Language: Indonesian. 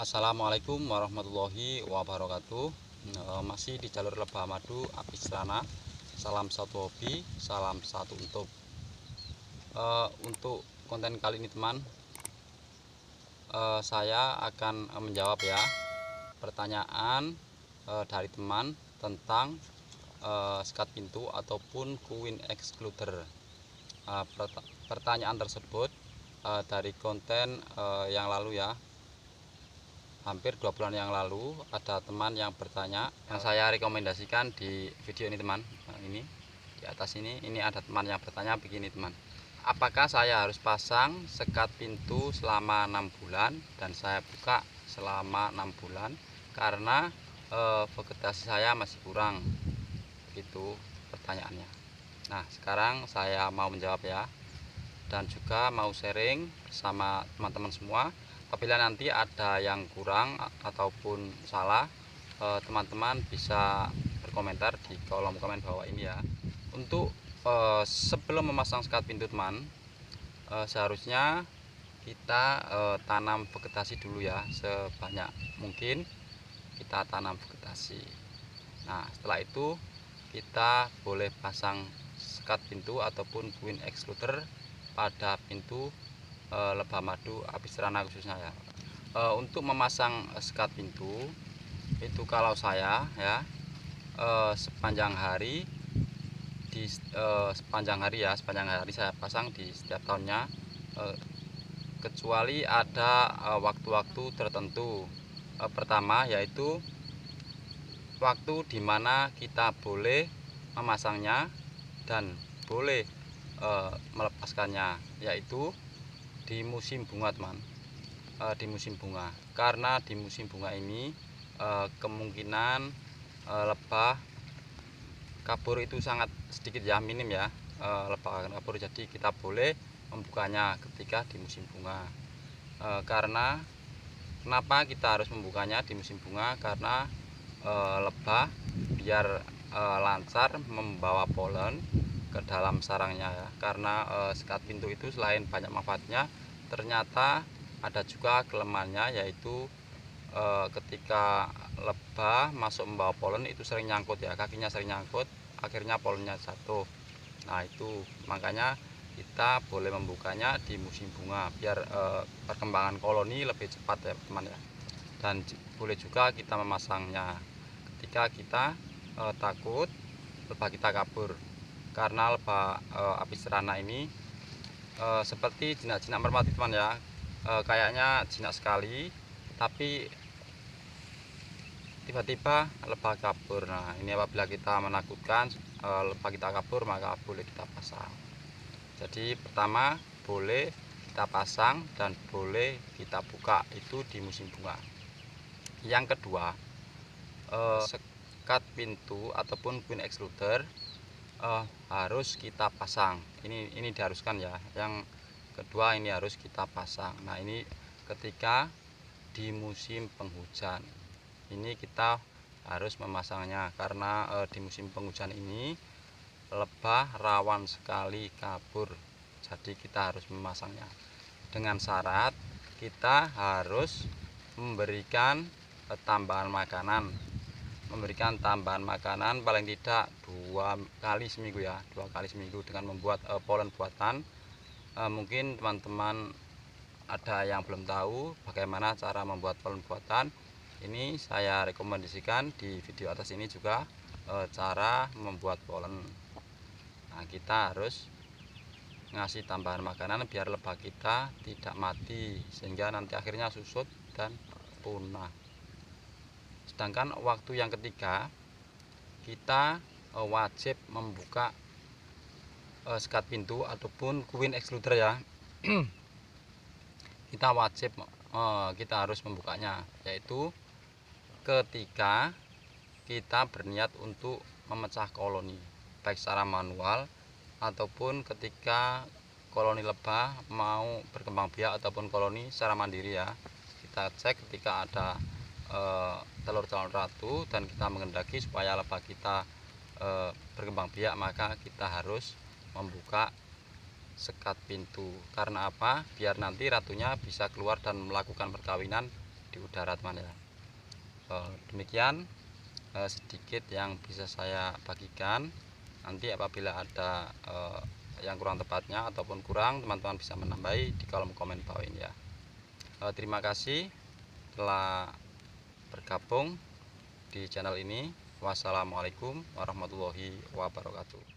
Assalamualaikum warahmatullahi wabarakatuh. Masih di jalur lebah madu apis cerana. Salam satu hobi, salam satu untuk. Untuk konten kali ini teman, saya akan menjawab ya pertanyaan dari teman tentang sekat pintu ataupun queen excluder. Pertanyaan tersebut dari konten yang lalu ya. Hampir 2 bulan yang lalu ada teman yang bertanya, yang saya rekomendasikan di video ini teman. Ini di atas ini ada teman yang bertanya begini teman, apakah saya harus pasang sekat pintu selama 6 bulan dan saya buka selama 6 bulan karena vegetasi saya masih kurang, itu pertanyaannya. Nah, sekarang saya mau menjawab ya, dan juga mau sharing sama teman-teman semua. Apabila nanti ada yang kurang ataupun salah, teman-teman bisa berkomentar di kolom komen bawah ini ya. Untuk sebelum memasang sekat pintu teman, seharusnya kita tanam vegetasi dulu ya, sebanyak mungkin kita tanam vegetasi. Nah, setelah itu kita boleh pasang sekat pintu ataupun queen excluder pada pintu lebah madu apis cerana khususnya ya. Untuk memasang sekat pintu itu kalau saya ya, sepanjang hari sepanjang hari saya pasang di setiap tahunnya, kecuali ada waktu-waktu tertentu. Pertama yaitu waktu dimana kita boleh memasangnya dan boleh melepaskannya, yaitu di musim bunga teman. Di musim bunga, karena di musim bunga ini kemungkinan lebah kabur itu sangat sedikit ya, minim ya, lebah akan kabur. Jadi kita boleh membukanya ketika di musim bunga. Karena kenapa kita harus membukanya di musim bunga? Karena lebah biar lancar membawa polen ke dalam sarangnya ya. Karena sekat pintu itu selain banyak manfaatnya, ternyata ada juga kelemahannya, yaitu ketika lebah masuk membawa polen itu sering nyangkut ya, kakinya sering nyangkut, akhirnya polennya jatuh. Nah, itu makanya kita boleh membukanya di musim bunga biar perkembangan koloni lebih cepat ya teman ya. Dan boleh juga kita memasangnya ketika kita takut lebah kita kabur, karena lebah apis cerana ini seperti jinak-jinak merpati teman ya. Kayaknya jinak sekali, tapi tiba-tiba lebah kabur. Nah, ini apabila kita menakutkan lebah kita kabur, maka boleh kita pasang. Jadi pertama boleh kita pasang dan boleh kita buka itu di musim bunga. Yang kedua, sekat pintu ataupun queen excluder harus kita pasang. Ini diharuskan ya. Yang kedua ini harus kita pasang. Nah, ini ketika di musim penghujan ini kita harus memasangnya, karena di musim penghujan ini lebah rawan sekali kabur. Jadi kita harus memasangnya dengan syarat kita harus memberikan tambahan makanan paling tidak 2 kali seminggu ya, 2 kali seminggu dengan membuat polen buatan. Mungkin teman-teman ada yang belum tahu bagaimana cara membuat polen buatan. Ini saya rekomendasikan di video atas ini juga cara membuat polen. Nah, kita harus ngasih tambahan makanan biar lebah kita tidak mati, sehingga nanti akhirnya susut dan punah. Sedangkan waktu yang ketiga, kita wajib membuka sekat pintu ataupun queen excluder ya. Kita harus membukanya, yaitu ketika kita berniat untuk memecah koloni, baik secara manual ataupun ketika koloni lebah mau berkembang biak ataupun koloni secara mandiri ya. Kita cek ketika ada telur calon ratu dan kita menghendaki supaya lebah kita berkembang biak, maka kita harus membuka sekat pintu. Karena apa? Biar nanti ratunya bisa keluar dan melakukan perkawinan di di udara teman ya. Demikian sedikit yang bisa saya bagikan. Nanti apabila ada yang kurang tepatnya ataupun kurang, teman-teman bisa menambahi di kolom komen bawah ini ya. Terima kasih telah bergabung di channel ini. Wassalamualaikum warahmatullahi wabarakatuh.